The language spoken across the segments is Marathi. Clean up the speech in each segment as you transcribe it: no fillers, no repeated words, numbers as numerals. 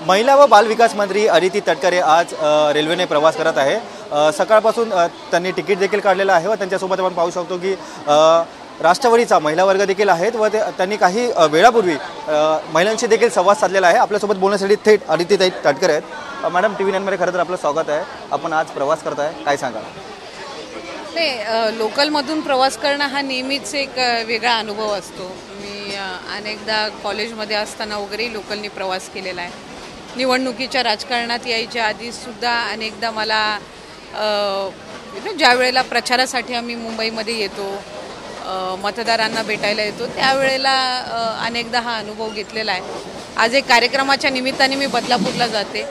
महिला व बालविकास मंत्री अदिती तटकरे आज रेल्वेने प्रवास करत आहे। सकाळपासून त्यांनी तिकीट देखील काढलेलं आहे व त्यांच्यासोबत आपण पाहू शकतो की राष्ट्रवादीचा महिला वर्ग देखील आहेत व त्यांनी काही वेळापूर्वी महिलांशी देखील संवाद साधलेला आहे। आपल्यासोबत बोलण्यासाठी थेट अदिती तटकरे आहेत। मॅडम, TV9 मध्ये खरं तर आपलं स्वागत आहे। आपण आज प्रवास करताय, काय सांगा? नाही, लोकलमधून प्रवास करणं हा नेहमीच एक वेगळा अनुभव असतो। मी अनेकदा कॉलेजमध्ये असताना वगैरे लोकलनी प्रवास केलेला आहे। निवडणुकीच्या राजकारणात यायच्या आधीसुद्धा अनेकदा मला ज्या वेळेला प्रचारासाठी आम्ही मुंबईमध्ये येतो, मतदारांना भेटायला येतो, त्यावेळेला अनेकदा हा अनुभव घेतलेला आहे। आज एक कार्यक्रमाच्या निमित्ताने मी बदलापूरला जाते।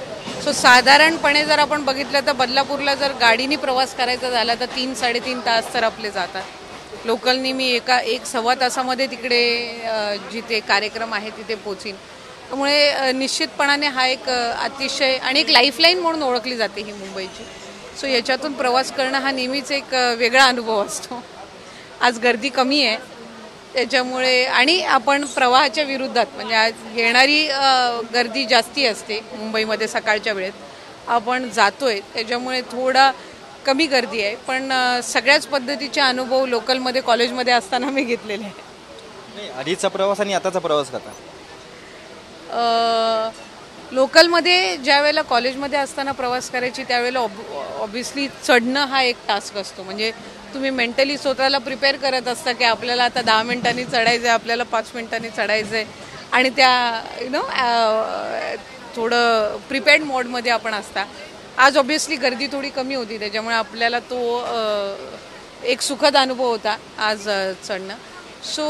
सो साधारणपणे जर आपण बघितलं तर बदलापूरला जर गाडीने प्रवास करायचा झाला तर 3-3.5 तास तर आपले जातात। लोकलनी मी एक सव्वा तासामध्ये तिकडे जिथे कार्यक्रम आहे तिथे पोचीन। त्यामुळे निश्चितपणाने हा एक अतिशय आणि एक लाईफलाईन म्हणून ओळखली जाते ही मुंबईची। सो याच्यातून प्रवास करणं हा नेहमीच एक वेगळा अनुभव असतो। आज गर्दी कमी आहे त्याच्यामुळे, आणि आपण प्रवाहाच्या विरुद्धात, म्हणजे आज येणारी गर्दी जास्ती असते मुंबईमध्ये सकाळच्या वेळेत आपण जातोय, त्याच्यामुळे थोडा कमी गर्दी आहे। पण सगळ्याच पद्धतीचे अनुभव लोकलमध्ये कॉलेजमध्ये असताना मी घेतलेले आहे। आधीचा प्रवास आणि आताचा प्रवास कसा? लोकलमध्ये ज्या वेळेला कॉलेजमध्ये असताना प्रवास करायची त्यावेळेला ऑब्व्हियसली चढणं हा एक टास्क असतो। म्हणजे तुम्ही मेंटली स्वतःला प्रिपेअर करत असता की आपल्याला आता 10 मिनिटांनी चढायचं आहे, आपल्याला 5 मिनिटांनी चढायचं आहे, आणि त्या थोडं प्रिपेअर्ड मोडमध्ये आपण असता। आज ऑब्व्हियसली गर्दी थोडी कमी होती, त्याच्यामुळे आपल्याला तो एक सुखद अनुभव होता आज चढणं। सो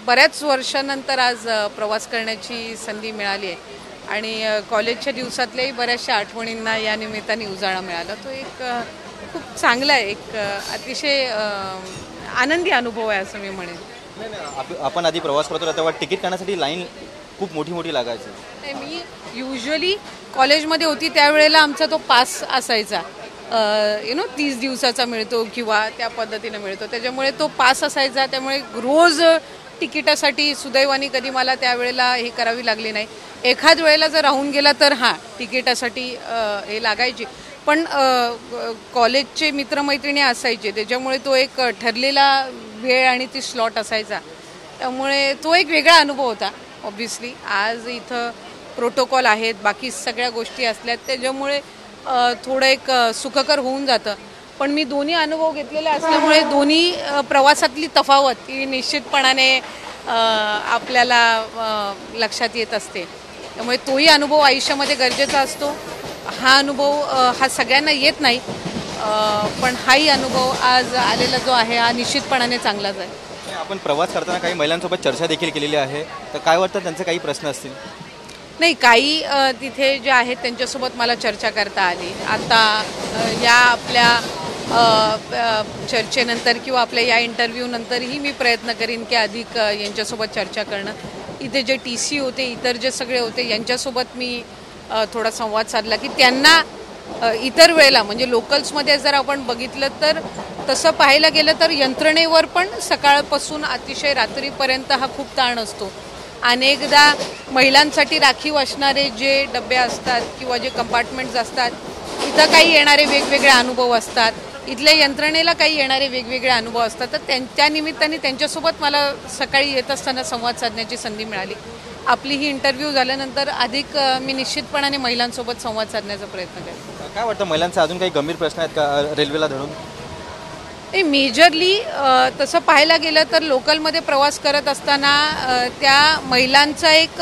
बऱ्याच वर्षानंतर आज प्रवास करण्याची संधी मिळाली आहे आणि कॉलेजच्या दिवसातल्याही बऱ्याचशा आठवणींना या निमित्ताने उजाळा मिळाला। तो एक खूप चांगला आहे, एक अतिशय आनंदी अनुभव आहे असं मी म्हणेन। आपण आधी प्रवास करतो तेव्हा तिकीट काढण्यासाठी लाईन खूप मोठी लागायची। मी युजली कॉलेजमध्ये होती त्यावेळेला आमचा तो पास असायचा, 30 दिवसाचा मिळतो किंवा त्या पद्धतीने मिळतो, त्याच्यामुळे तो पास असायचा। त्यामुळे रोज तिकिटासाठी सुदैवाने कधी मला त्यावेळेला हे करावी लागली नाही। एखाद वेळेला जर राहून गेला तर हां, तिकिटासाठी हे लागायची, पण कॉलेजचे मित्रमैत्रिणी असायचे, त्याच्यामुळे तो एक ठरलेला वेळ आणि ती स्लॉट असायचा, त्यामुळे तो एक वेगळा अनुभव होता। ऑब्व्हियसली आज इथं प्रोटोकॉल आहेत, बाकी सगळ्या गोष्टी असल्यात, त्याच्यामुळे थोडं एक सुखकर होऊन जातं। पण मी दोन्ही अनुभव घेतलेले असल्यामुळे दोन्ही प्रवासातली तफावत ही निश्चितपणाने आपल्याला लक्षात येत असते। त्यामुळे तोही अनुभव आयुष्यामध्ये गरजेचा असतो। हा अनुभव हा सगळ्यांना येत नाही, पण हाही अनुभव आज आलेला जो आहे हा निश्चितपणाने चांगलाच आहे। आपण प्रवास करताना काही महिलांसोबत चर्चा देखील केलेली आहे, तर काय वाटतं त्यांचे काही प्रश्न असतील? नाही, काही तिथे जे आहेत त्यांच्यासोबत मला चर्चा करता आली। आता या आपल्या चर्चेनंतर किंवा आपल्या या इंटरव्ह्यूनंतरही मी प्रयत्न करीन की अधिक यांच्यासोबत चर्चा करणं। इथे जे TC होते, इतर जे सगळे होते, यांच्यासोबत मी थोडा संवाद साधला की त्यांना इतर वेळेला, म्हणजे लोकल्समध्ये जर आपण बघितलं तर तसं पाहायला गेलं तर यंत्रणेवर पण सकाळपासून अतिशय रात्रीपर्यंत हा खूप ताण असतो। अनेकदा महिलांसाठी राखीव असणारे जे डबे असतात किंवा जे कंपार्टमेंट्स असतात, इथं काही येणारे वेगवेगळे अनुभव असतात, इथल्या यंत्रणेला काही येणारे वेगवेगळे अनुभव असतात, तर त्या निमित्ताने त्यांच्यासोबत मला सकाळी येत असताना संवाद साधण्याची संधी मिळाली। आपली ही इंटरव्ह्यू झाल्यानंतर अधिक मी निश्चितपणाने महिलांसोबत संवाद साधण्याचा प्रयत्न करेन। काय वाटतं, महिलांचे अजून काही गंभीर प्रश्न आहेत का रेल्वेला धरून? मेजरली तसं पाहायला गेलं तर लोकलमध्ये प्रवास करत असताना त्या महिलांचा एक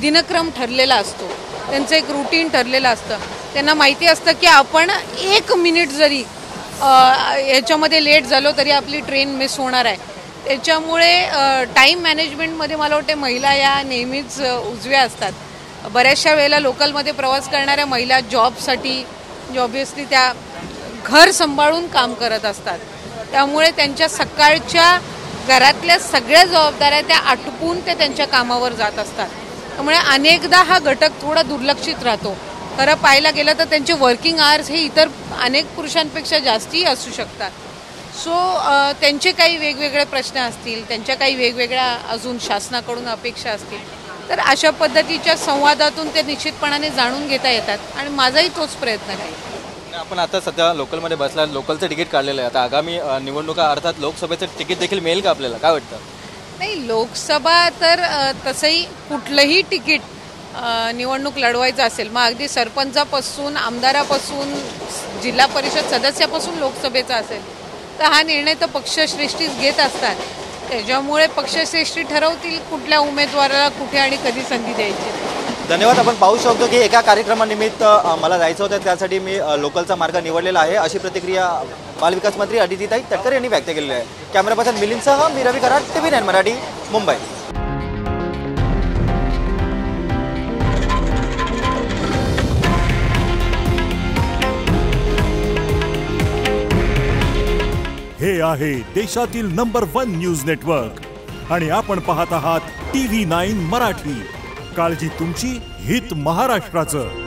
दिनक्रम ठरलेला असतो, त्यांचं एक रुटीन ठरलेलं असतं। त्यांना माहिती असतं की आपण 1 मिनिट जरी याच्यामध्ये लेट झालो तरी आपली ट्रेन मिस होणार आहे। त्याच्यामुळे टाईम मॅनेजमेंटमध्ये मला वाटते महिला या नेहमीच उजव्या असतात। बऱ्याचशा वेळेला लोकलमध्ये प्रवास करणाऱ्या महिला जॉबसाठी ऑब्व्हियसली त्या घर सांभाळून काम करत असतात, त्यामुळे त्यांच्या सकाळच्या घरातल्या सगळ्या जबाबदाऱ्या त्या आटपून ते त्यांच्या कामावर जात असतात। त्यामुळे अनेकदा हा घटक थोडा दुर्लक्षित राहतो। खरं पाहायला गेलं तर त्यांचे वर्किंग आवर्स हे इतर अनेक पुरुषांपेक्षा जास्ती असू शकतात। सो त्यांचे काही वेगवेगळे प्रश्न असतील, त्यांच्या काही वेगवेगळ्या अजून शासनाकडून अपेक्षा असतील, तर अशा पद्धतीच्या संवादातून ते निश्चितपणाने जाणून घेता येतात आणि माझाही तोच प्रयत्न राहील. आपण आता सध्या लोकलमध्ये बसला, लोकलचं तिकीट काढलेलं आहे. आता आगामी निवडणुका अर्थात लोकसभेचं तिकीट देखील मिळेल का आपल्याला, काय वाटतं? नाही, लोकसभा तर तसंही कुठलंही तिकीट निवडणूक लढवायचं असेल, मग अगदी सरपंचापासून आमदारापासून जिल्हा परिषद सदस्यापासून लोकसभेचा असेल, तर हा निर्णय तर पक्षश्रेष्ठीच घेत असतात. त्याच्यामुळे पक्षश्रेष्ठी ठरवतील कुठल्या उमेदवाराला कुठे आणि कधी संधी द्यायची. धन्यवाद. आपण पाहू शकतो की एका कार्यक्रमानिमित्त मला जायचं होतं, त्यासाठी मी लोकलचा मार्ग निवडलेला आहे, अशी प्रतिक्रिया बालविकास मंत्री अदितीताई तटकरे यांनी व्यक्त केलेली आहे. कॅमेरा पर्सन मिलिंदसह मी रवी कराड, TV9 मराठी, मुंबई. हे आहे देशातील नंबर 1 न्यूज नेटवर्क आणि आपण पाहत आहात TV9 मराठी. काळजी तुमची, हित महाराष्ट्राचं.